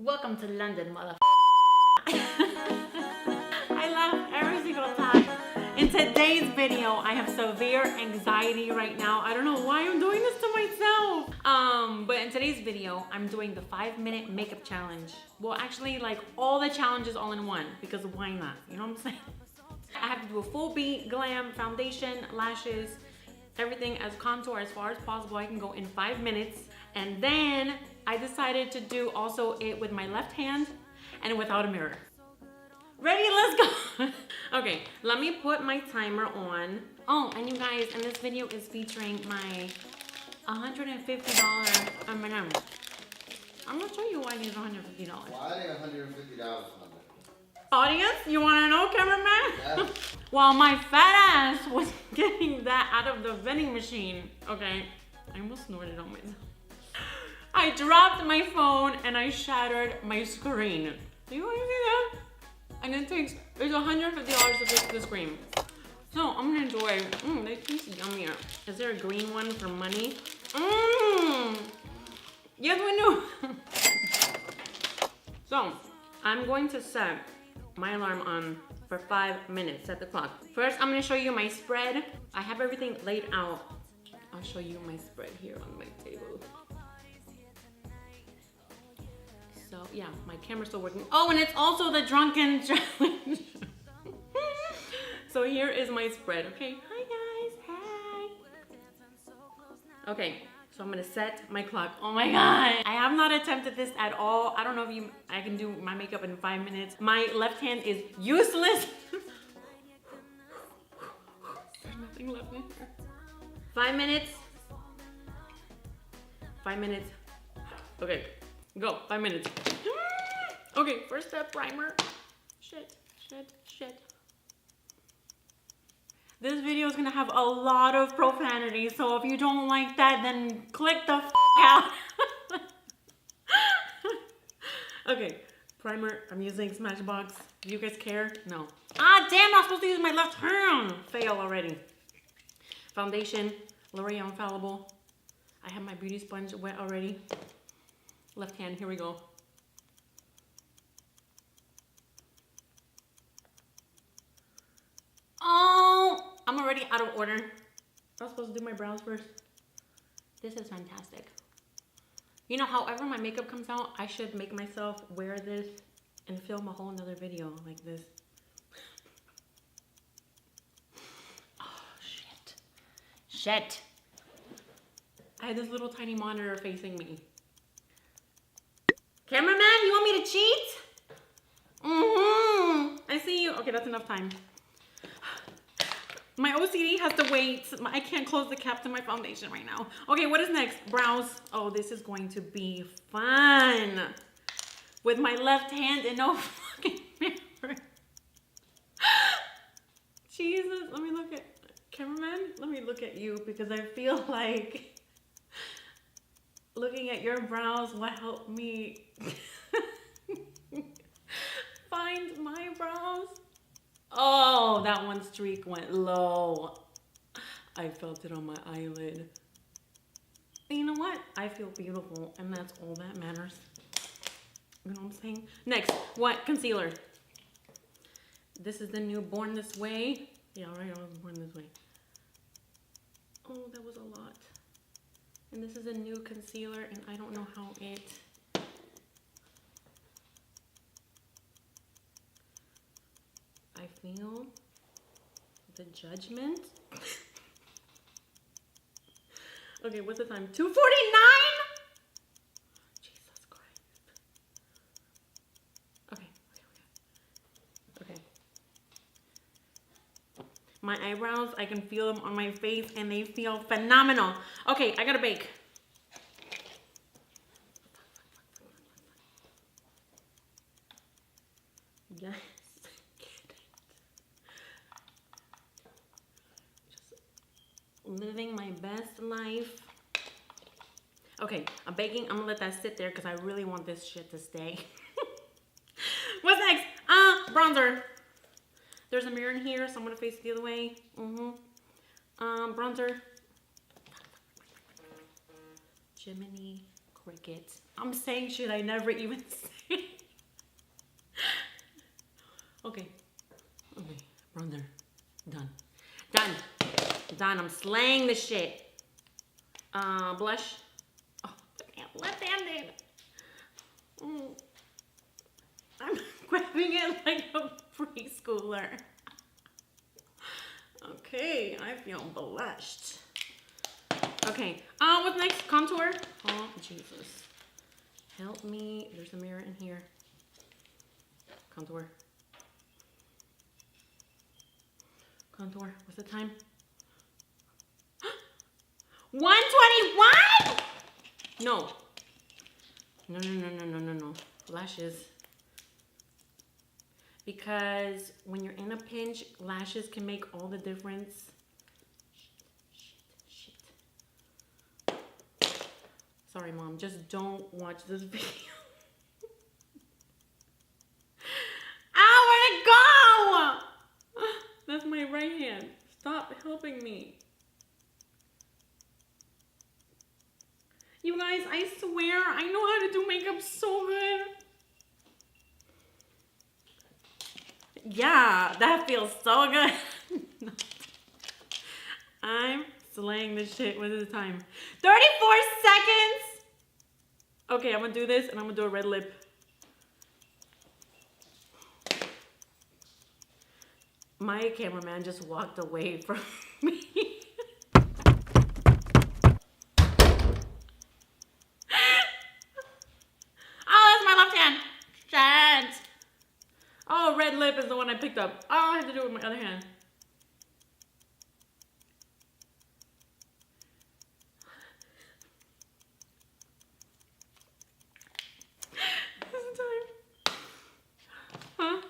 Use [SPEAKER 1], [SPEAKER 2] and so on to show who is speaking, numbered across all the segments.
[SPEAKER 1] Welcome to London, mother. I laugh every single time. In today's video, I have severe anxiety right now. I don't know why I'm doing this to myself. But in today's video, I'm doing the 5-minute makeup challenge. Well, actually, like all the challenges all in one, because why not? You know what I'm saying? I have to do a full beat, glam, foundation, lashes, everything as contour as far as possible. I can go in 5 minutes. And then I decided to do also it with my left hand and without a mirror. Ready? Let's go. Okay, let me put my timer on. Oh, and you guys, and this video is featuring my $150 M&M. I'm gonna show you why these are $150.
[SPEAKER 2] Why $150 on it?
[SPEAKER 1] Audience, you wanna know, cameraman?
[SPEAKER 2] Yeah.
[SPEAKER 1] While my fat ass was getting that out of the vending machine, okay, I almost snorted on myself. I dropped my phone and I shattered my screen. Do you want to see that? And it takes, it's $150 to fix the screen. So I'm gonna enjoy, they taste yummier. Is there a green one for money? Yes, we do. So I'm going to set my alarm on for 5 minutes, set the clock. First, I'm gonna show you my spread. I have everything laid out. I'll show you my spread here on my table. So yeah, my camera's still working. Oh, and it's also the drunken challenge. So here is my spread, okay? Hi guys, hi. Okay, so I'm gonna set my clock. Oh my God. I have not attempted this at all. I don't know if I can do my makeup in 5 minutes. My left hand is useless. There's nothing left in here. 5 minutes. 5 minutes. Okay. Go, 5 minutes. Okay, first step, primer. Shit. This video is gonna have a lot of profanity, so if you don't like that, then click the f out. Okay, primer, I'm using Smashbox. Do you guys care? No. Ah, damn, I'm supposed to use my left hand. Fail already. Foundation, L'Oreal Infallible. I have my beauty sponge wet already. Left hand, here we go. Oh, I'm already out of order. I was supposed to do my brows first. This is fantastic. You know, however my makeup comes out, I should make myself wear this and film a whole nother video like this. Oh, shit. I had this little tiny monitor facing me. Cameraman, you want me to cheat? I see you. Okay, that's enough time. My OCD has to wait. I can't close the cap to my foundation right now. Okay, what is next? Brows. Oh, this is going to be fun. With my left hand and no fucking mirror. Jesus, let me look at, cameraman, let me look at you because I feel like looking at your brows will help me find my brows. Oh, that one streak went low. I felt it on my eyelid. But you know what? I feel beautiful, and that's all that matters. You know what I'm saying? Next, what? Concealer. This is the new Born This Way. Yeah, right, I was born this way. Oh, that was a lot. And this is a new concealer, and I don't know how it... I feel the judgment. Okay, what's the time? 2:49? Jesus Christ. Okay. My eyebrows, I can feel them on my face and they feel phenomenal. Okay, I gotta bake. Yes. Living my best life. Okay, I'm baking. I'm gonna let that sit there because I really want this shit to stay. What's next? Bronzer. There's a mirror in here, so I'm gonna face it the other way. Bronzer. Jiminy Cricket. I'm saying shit I never even say. Okay. Okay. Bronzer. Done. Done. Done. I'm slaying the shit. Blush. Oh, left-handed. I'm grabbing it like a preschooler. Okay, I feel blushed. Okay, what's next? Contour. Oh, Jesus. Help me. There's a mirror in here. Contour. Contour. What's the time? 1:21? No. No. Lashes. Because when you're in a pinch, lashes can make all the difference. Shit. Sorry, Mom. Just don't watch this video. Ow, where'd it go? That's my right hand. Stop helping me. You guys, I swear, I know how to do makeup so good. Yeah, that feels so good. I'm slaying this shit. What is the time? 34 seconds. Okay, I'm gonna do this and I'm gonna do a red lip. My cameraman just walked away from me. Oh, that's my left hand. Shit. Oh, red lip is the one I picked up. Oh, I have to do it with my other hand. This is time. Huh?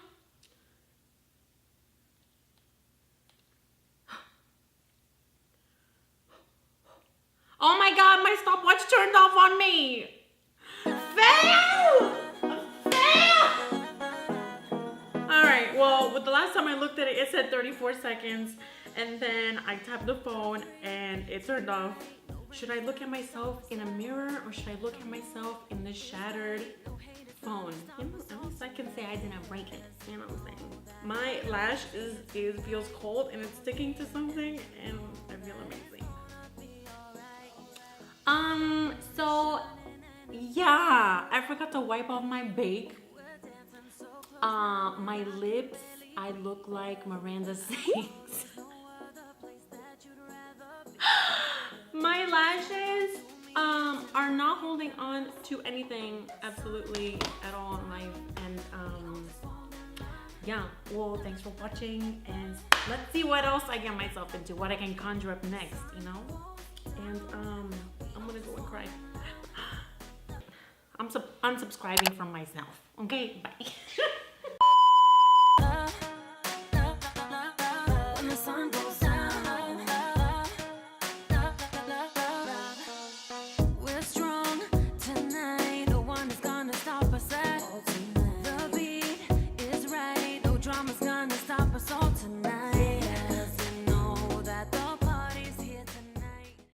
[SPEAKER 1] Oh my God, my stopwatch turned off on me. Fail! Fail! All right, well, with the last time I looked at it, it said 34 seconds. And then I tapped the phone and it turned off. Should I look at myself in a mirror or should I look at myself in this shattered phone? You know, at least I can say I didn't break it. You know what I'm saying? My lash feels cold and it's sticking to something and I feel amazing. So yeah, I forgot to wipe off my bake. My lips, I look like Miranda sings. My lashes are not holding on to anything absolutely at all in life. And yeah, well, thanks for watching and let's see what else I get myself into, what I can conjure up next, you know? And I'm gonna go and cry. I'm unsubscribing from myself. Okay, bye.